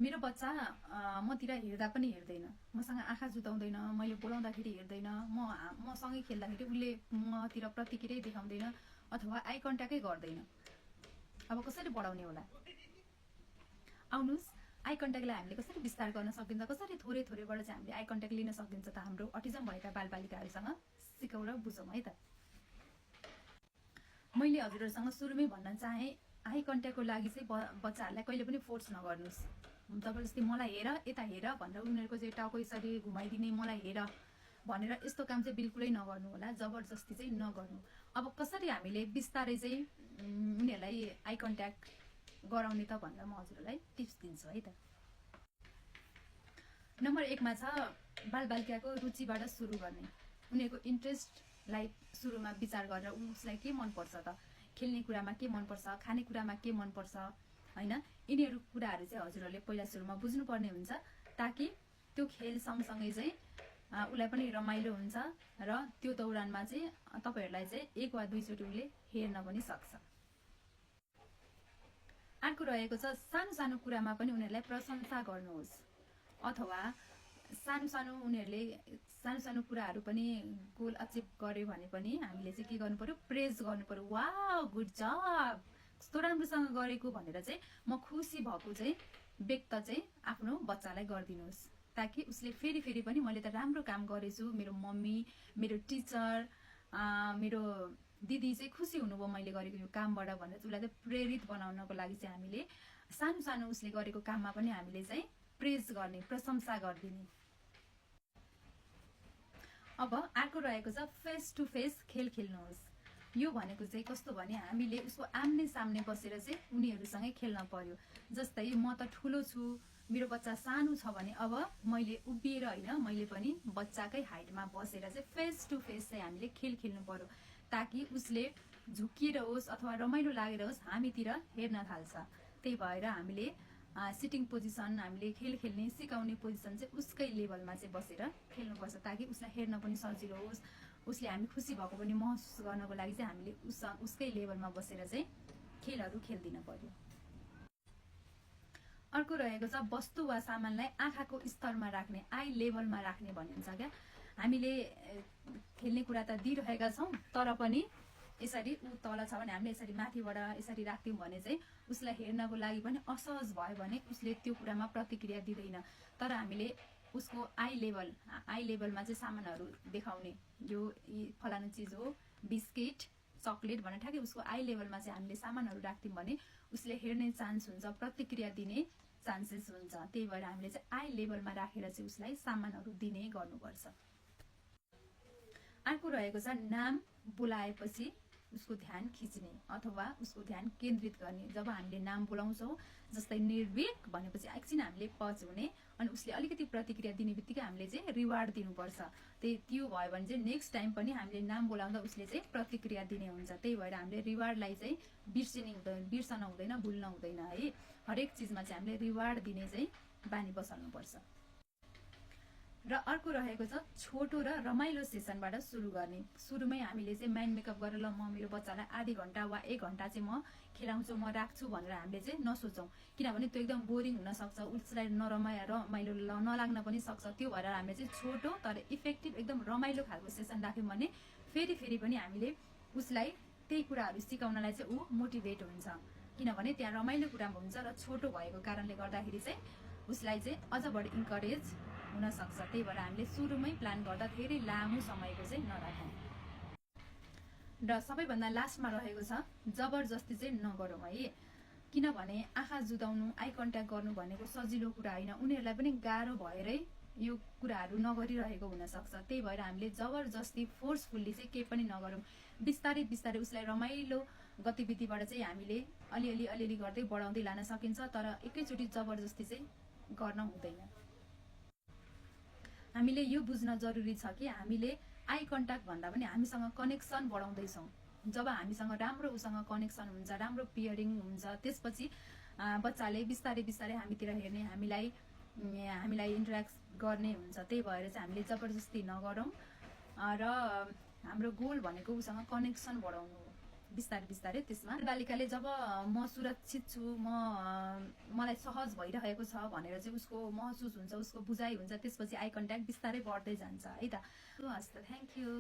मेरो बच्चा मतिर हेर्दा पनि हेर्दैन, मसँग आँखा जुताउँदैन, मैले बोलाउँदाखेरि हेर्दैन, मसँगै खेल्दाखेरि उसले मतिर प्रतिक्रिया देखाउँदैन अथवा आई कन्ट्याक्टै गर्दैन। अब कसरी बढाउने होला? आउनुहोस्, आई कन्ट्याक्टलाई हामीले कसरी विस्तार गर्न सकिन्छ, कसरी थोरै थोरैबाट चाहिँ हामीले आई कन्ट्याक्ट लिन सकिन्छ त हाम्रो अटिजम भएका बालबालिकाहरूसँग सिकाउँ र बुझौँ है त। मैले हजुरहरूसँग सुरुमै भन्न चाहे, आई कन्ट्याक्टको लागि चाहिँ बच्चाहरूलाई कहिले पनि फोर्स नगर्नुहोस्। जबरजस्ती मलाई हेर, यता हेर भनेर उनीहरूको चाहिँ टाउको यसरी घुमाइदिने, मलाई हेर भनेर यस्तो काम चाहिँ बिल्कुलै नगर्नु होला, जबरजस्ती चाहिँ नगर्नु। अब कसरी हामीले बिस्तारै चाहिँ उनीहरूलाई आई कन्ट्याक्ट गराउने त भनेर म हजुरहरूलाई टिप्स दिन्छु है त। नम्बर 1 मा छ बालबालिकाको रुचिबाट सुरु गर्ने। उनीहरूको इन्ट्रेस्टलाई सुरुमा विचार गरेर उसलाई के मनपर्छ त, खेल्ने कुरामा के मनपर्छ, खाने कुरामा के मनपर्छ हैन, यिनीहरू कुराहरू चाहिँ हजुरहरूले पहिला सुरुमा बुझ्नुपर्ने हुन्छ, ताकि त्यो खेल सँगसँगै चाहिँ उसलाई पनि रमाइलो हुन्छ र त्यो दौरानमा चाहिँ तपाईहरूलाई चाहिँ 1 वा 2 चोटि उसले हेर्न पनि सक्छ। अर्को रहेको छ सानो सानो कुरामा पनि उनीहरूलाई प्रशंसा गर्नुहोस्, अथवा सानो सानो कुराहरू पनि गोल अचिभ गर्यो भने पनि हामीले चाहिँ के गर्नु पर्यो, प्रेज गर्नु पर्यो। वाउ, गुड जब, कस्तो राम्रोसँग गरेको भनेर चाहिँ म खुसी भएको चाहिँ व्यक्त चाहिँ आफ्नो बच्चालाई गरिदिनुहोस्, ताकि उसले फेरि फेरि पनि मैले त राम्रो काम गरेछु, मेरो मम्मी, मेरो टिचर, मेरो दिदी चाहिँ खुसी हुनुभयो मैले गरेको यो कामबाट भनेर चाहिँ उसलाई चाहिँ प्रेरित बनाउनको लागि चाहिँ हामीले सानो सानो उसले गरेको काममा पनि हामीले चाहिँ प्रेज गर्ने, प्रशंसा गरिदिने। अब अर्को रहेको छ फेस टु फेस खेल खेल्नुहोस्। यो भनेको चाहिँ कस्तो भने हामीले उसको आम्ने सामने बसेर चाहिँ उनीहरूसँगै खेल्न पर्यो। जस्तै म त ठुलो छु, मेरो बच्चा सानो छ भने अब मैले उभिएर होइन, मैले पनि बच्चाकै हाइटमा बसेर चाहिँ फेस टु फेस चाहिँ हामीले खेल खेल्नु पर्यो, ताकि उसले झुकिएर होस् अथवा रमाइलो लागेर होस् हामीतिर हेर्न थाल्छ। त्यही भएर हामीले सिटिङ पोजिसन, हामीले खेल खेल्ने सिकाउने पोजिसन चाहिँ उसकै लेभलमा चाहिँ बसेर खेल्नुपर्छ, ताकि उसलाई हेर्न पनि सजिलो होस्, उसले हामी खुसी भएको पनि महसुस गर्नको लागि चाहिँ हामीले उसकै लेभलमा बसेर चाहिँ खेलहरू खेल्दिन पर्यो। अर्को रहेको छ वस्तु वा सामानलाई आँखाको स्तरमा राख्ने, आई लेभलमा राख्ने भनिन्छ क्या। हामीले खेल्ने कुरा त दिइरहेका छौँ, तर पनि यसरी ऊ तल छ भने हामीले यसरी माथिबाट यसरी राख्थ्यौँ भने चाहिँ उसलाई हेर्नको लागि पनि असहज भयो भने उसले त्यो कुरामा प्रतिक्रिया दिँदैन। तर हामीले उसको आई लेभलमा चाहिँ सामानहरू देखाउने, यो फलानु चिज हो, बिस्किट, चक्लेट भनेर ठ्याक्कै उसको आई लेभलमा चाहिँ हामीले सामानहरू राख्थ्यौँ भने उसले हेर्ने चान्स हुन्छ, प्रतिक्रिया दिने चान्सेस हुन्छ। त्यही भएर हामीले चाहिँ आई लेभलमा राखेर चाहिँ उसलाई सामानहरू दिने गर्नुपर्छ। अर्को रहेको छ नाम बोलाएपछि उसको ध्यान खिच्ने अथवा उसको ध्यान केन्द्रित गर्ने। जब हामीले नाम बोलाउँछौँ, जस्तै निर्भीक भनेपछि एकछिन हामीले पज हुने अनि उसले अलिकति प्रतिक्रिया दिने बित्तिकै हामीले चाहिँ रिवार्ड दिनुपर्छ। त्यो भयो भने चाहिँ नेक्स्ट टाइम पनि हामीले नाम बोलाउँदा उसले चाहिँ प्रतिक्रिया दिने हुन्छ। त्यही भएर हामीले रिवार्डलाई चाहिँ बिर्सन हुँदैन, भुल्न हुँदैन है। हरेक चिजमा चाहिँ हामीले रिवार्ड दिने चाहिँ बानी बसाल्नुपर्छ। र अर्को रहेको छ छोटो र रमाइलो सेसनबाट सुरु गर्ने। सुरुमै हामीले चाहिँ माइन्ड मेकअप गरेर ल म मेरो बच्चालाई आधी घन्टा वा 1 घन्टा चाहिँ म खेलाउँछु, म राख्छु भनेर हामीले चाहिँ नसोचौँ, किनभने त्यो एकदम बोरिङ हुन सक्छ, उसलाई रमाइलो नलाग्न पनि सक्छ। त्यो भएर हामीले चाहिँ छोटो तर इफेक्टिभ एकदम रमाइलो खालको सेसन राख्यौँ भने फेरि फेरि पनि हामीले उसलाई त्यही कुराहरू सिकाउनलाई चाहिँ ऊ मोटिभेट हुन्छ, किनभने त्यहाँ रमाइलो कुरा हुन्छ र छोटो भएको कारणले गर्दाखेरि चाहिँ उसलाई चाहिँ अझ बढी इन्करेज हुन सक्छ। त्यही भएर हामीले सुरुमै प्लान गर्दा धेरै लामो समयको चाहिँ नराखौँ। र सबैभन्दा लास्टमा रहेको छ जबरजस्ती चाहिँ नगरौँ है, किनभने आँखा जुदाउनु, आई कन्ट्याक्ट गर्नु भनेको सजिलो कुरा होइन, उनीहरूलाई पनि गाह्रो भएरै यो कुराहरू नगरिरहेको हुनसक्छ। त्यही भएर हामीले जबरजस्ती फोर्सफुल्ली चाहिँ केही पनि नगरौँ, बिस्तारै बिस्तारै उसलाई रमाइलो गतिविधिबाट चाहिँ हामीले अलिअलि गर्दै बढाउँदै लान सकिन्छ, तर एकैचोटि जबरजस्ती चाहिँ गर्न हुँदैन। हामीले यो बुझ्न जरुरी छ कि हामीले आई कन्ट्याक्ट भन्दा पनि हामीसँग कनेक्सन बढाउँदैछौँ। जब हामीसँग राम्रो उसँग कनेक्सन हुन्छ, राम्रो पियरिङ हुन्छ, त्यसपछि बच्चाले बिस्तारै बिस्तारै हामीतिर हेर्ने, हामीलाई इन्टरेक्ट गर्ने हुन्छ। त्यही भएर चाहिँ हामीले जबरजस्ती नगरौँ र हाम्रो गोल भनेको उसँग कनेक्सन बढाउनु हो। बिस्तारै बिस्तारै त्यसमा बालिकाले जब म सुरक्षित छु, मलाई सहज भइरहेको छ भनेर चाहिँ उसको महसुस हुन्छ, उसको बुझाइ हुन्छ, त्यसपछि आई कन्ट्याक्ट बिस्तारै बढ्दै जान्छ है त। हस् त, थ्याङ्क यू।